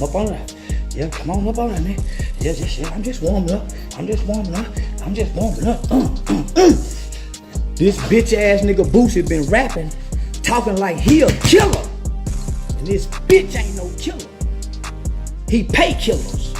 come up on that. Yeah, come on up on that, man. Yeah, I'm just warming up. This bitch ass nigga Boosie been rapping, talking like he a killer. And this bitch ain't no killer. He pay killers.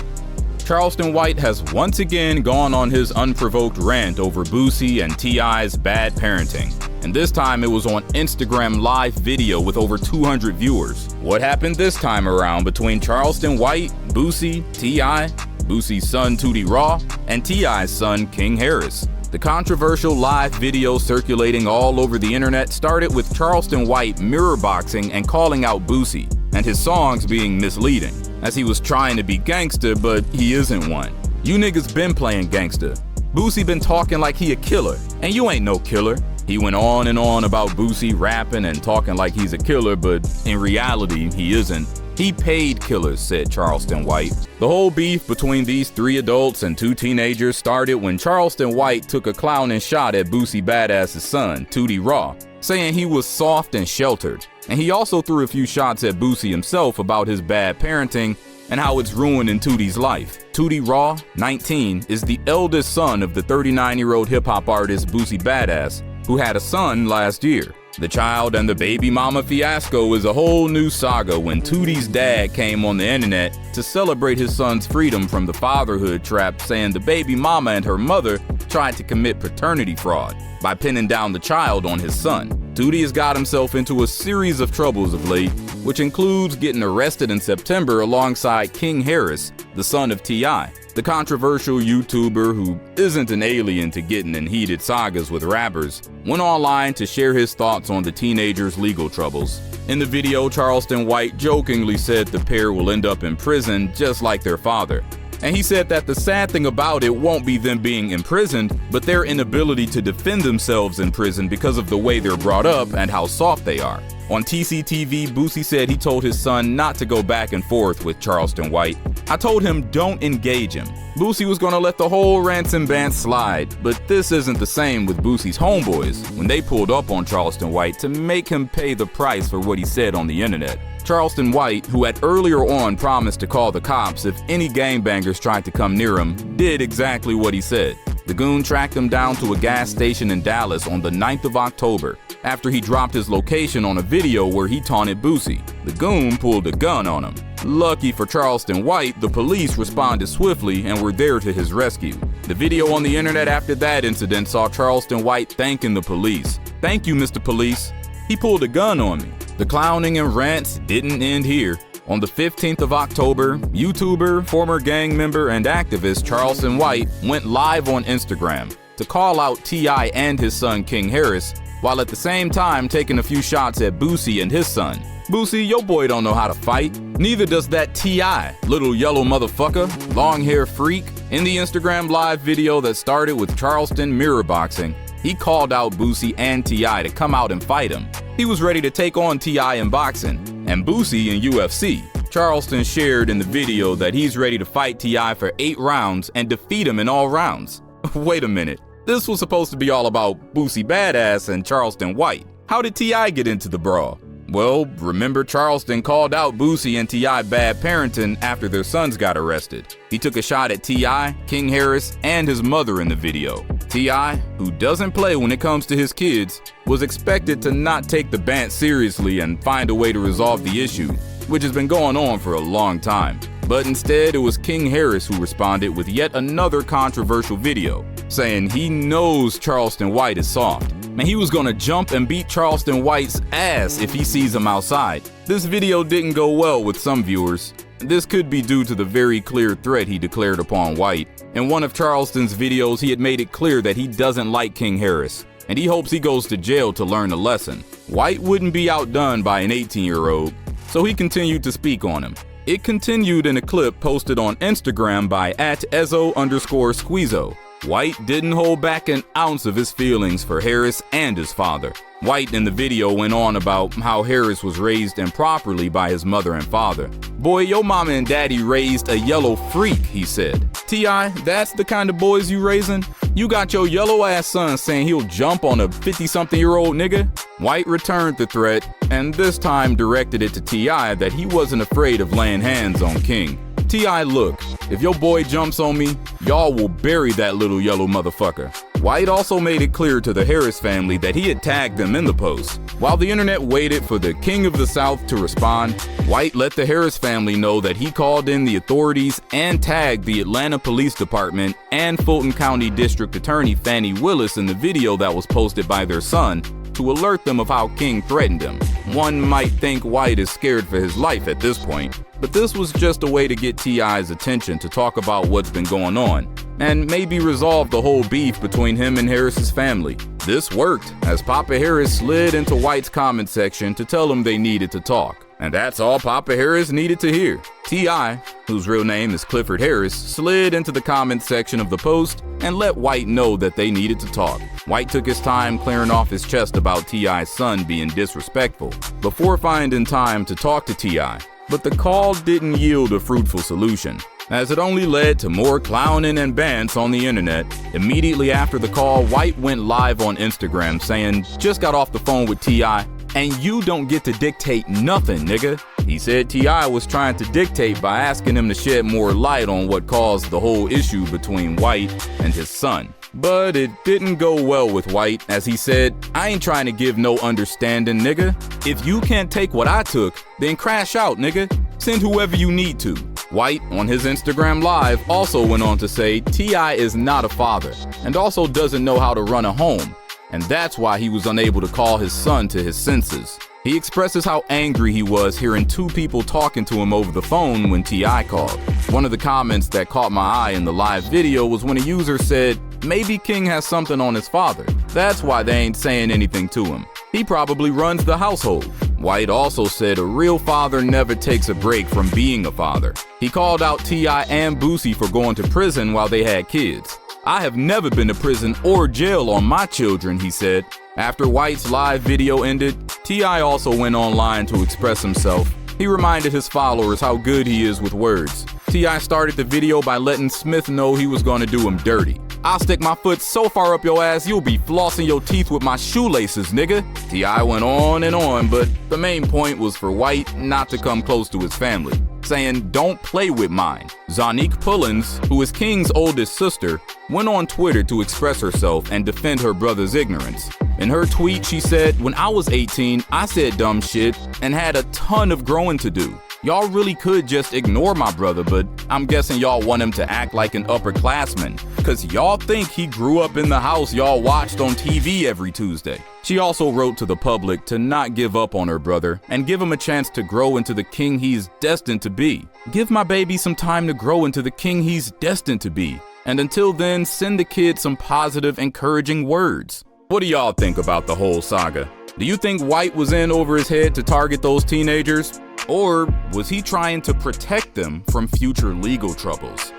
Charleston White has once again gone on his unprovoked rant over Boosie and T.I.'s bad parenting. And this time it was on Instagram live video with over 200 viewers. What happened this time around between Charleston White, Boosie, T.I., Boosie's son Tootie Raw, and T.I.'s son King Harris? The controversial live video circulating all over the internet started with Charleston White mirror boxing and calling out Boosie, and his songs being misleading, as he was trying to be gangster, but he isn't one. You niggas been playing gangster. Boosie been talking like he a killer, and you ain't no killer. He went on and on about Boosie rapping and talking like he's a killer, but in reality, he isn't. He paid killers, said Charleston White. The whole beef between these 3 adults and 2 teenagers started when Charleston White took a clowning shot at Boosie Badass's son, Tootie Raw, saying he was soft and sheltered. And he also threw a few shots at Boosie himself about his bad parenting and how it's ruining Tootie's life. Tootie Raw, 19, is the eldest son of the 39-year-old hip-hop artist Boosie Badass, who had a son last year. The child and the baby mama fiasco is a whole new saga when Tootie's dad came on the internet to celebrate his son's freedom from the fatherhood trap, saying the baby mama and her mother tried to commit paternity fraud by pinning down the child on his son. Tootie has got himself into a series of troubles of late, which includes getting arrested in September alongside King Harris, the son of T.I., the controversial YouTuber who isn't an alien to getting in heated sagas with rappers, went online to share his thoughts on the teenager's legal troubles. In the video, Charleston White jokingly said the pair will end up in prison just like their father. And he said that the sad thing about it won't be them being imprisoned, but their inability to defend themselves in prison because of the way they're brought up and how soft they are. On TCTV, Boosie said he told his son not to go back and forth with Charleston White. I told him don't engage him. Boosie was gonna let the whole rants and bants slide, but this isn't the same with Boosie's homeboys when they pulled up on Charleston White to make him pay the price for what he said on the internet. Charleston White, who had earlier on promised to call the cops if any gangbangers tried to come near him, did exactly what he said. The goon tracked him down to a gas station in Dallas on the 9th of October after he dropped his location on a video where he taunted Boosie. The goon pulled a gun on him. Lucky for Charleston White, the police responded swiftly and were there to his rescue. The video on the internet after that incident saw Charleston White thanking the police. "Thank you, Mr. Police. He pulled a gun on me." The clowning and rants didn't end here. On the 15th of October, YouTuber, former gang member, and activist Charleston White went live on Instagram to call out T.I. and his son King Harris, while at the same time taking a few shots at Boosie and his son. "Boosie, your boy don't know how to fight. Neither does that T.I., little yellow motherfucker, long hair freak." In the Instagram live video that started with Charleston mirror boxing, he called out Boosie and T.I. to come out and fight him. He was ready to take on T.I. in boxing, and Boosie in UFC. Charleston shared in the video that he's ready to fight T.I. for 8 rounds and defeat him in all rounds. Wait a minute, this was supposed to be all about Boosie Badass and Charleston White. How did T.I. get into the brawl? Well, remember Charleston called out Boosie and T.I. bad parenting after their sons got arrested. He took a shot at T.I., King Harris, and his mother in the video. T.I., who doesn't play when it comes to his kids, was expected to not take the bant seriously and find a way to resolve the issue, which has been going on for a long time. But instead, it was King Harris who responded with yet another controversial video, saying he knows Charleston White is soft, and he was gonna jump and beat Charleston White's ass if he sees him outside. This video didn't go well with some viewers. This could be due to the very clear threat he declared upon White. In one of Charleston's videos, he had made it clear that he doesn't like King Harris, and he hopes he goes to jail to learn a lesson. White wouldn't be outdone by an 18-year-old, so he continued to speak on him. It continued in a clip posted on Instagram by @Ezzo_Squeezo. White didn't hold back an ounce of his feelings for Harris and his father. White in the video went on about how Harris was raised improperly by his mother and father. "Boy, your mama and daddy raised a yellow freak," he said. "T.I., that's the kind of boys you raising? You got your yellow ass son saying he'll jump on a 50-something-year-old nigga? White returned the threat, and this time directed it to T.I. that he wasn't afraid of laying hands on King. T.I., look, if your boy jumps on me, y'all will bury that little yellow motherfucker. White also made it clear to the Harris family that he had tagged them in the post. While the internet waited for the King of the South to respond, White let the Harris family know that he called in the authorities and tagged the Atlanta Police Department and Fulton County District Attorney Fannie Willis in the video that was posted by their son to alert them of how King threatened him. One might think White is scared for his life at this point, but this was just a way to get T.I.'s attention to talk about what's been going on, and maybe resolve the whole beef between him and Harris's family. This worked, as Papa Harris slid into White's comment section to tell him they needed to talk. And that's all Papa Harris needed to hear. T.I., whose real name is Clifford Harris, slid into the comment section of the post and let White know that they needed to talk. White took his time clearing off his chest about T.I.'s son being disrespectful before finding time to talk to T.I. But the call didn't yield a fruitful solution, as it only led to more clowning and bants on the internet. Immediately after the call, White went live on Instagram saying, "Just got off the phone with T.I., and you don't get to dictate nothing, nigga." He said T.I. was trying to dictate by asking him to shed more light on what caused the whole issue between White and his son. But it didn't go well with White, as he said, "I ain't trying to give no understanding, nigga. If you can't take what I took, then crash out, nigga. Send whoever you need to." White, on his Instagram Live, also went on to say T.I. is not a father, and also doesn't know how to run a home, and that's why he was unable to call his son to his senses. He expresses how angry he was hearing two people talking to him over the phone when T.I. called. One of the comments that caught my eye in the live video was when a user said, "Maybe King has something on his father. That's why they ain't saying anything to him. He probably runs the household." White also said a real father never takes a break from being a father. He called out T.I. and Boosie for going to prison while they had kids. "I have never been to prison or jail on my children," he said. After White's live video ended, T.I. also went online to express himself. He reminded his followers how good he is with words. T.I. started the video by letting Smith know he was going to do him dirty. "I'll stick my foot so far up your ass you'll be flossing your teeth with my shoelaces, nigga." T.I. went on and on, but the main point was for White not to come close to his family, saying, "Don't play with mine." Zonique Pullins, who is King's oldest sister, went on Twitter to express herself and defend her brother's ignorance. In her tweet, she said, "When I was 18, I said dumb shit and had a ton of growing to do. Y'all really could just ignore my brother, but I'm guessing y'all want him to act like an upperclassman, cause y'all think he grew up in the house y'all watched on TV every Tuesday." She also wrote to the public to not give up on her brother and give him a chance to grow into the king he's destined to be. "Give my baby some time to grow into the king he's destined to be. And until then, send the kid some positive, encouraging words." What do y'all think about the whole saga? Do you think White was in over his head to target those teenagers? Or was he trying to protect them from future legal troubles?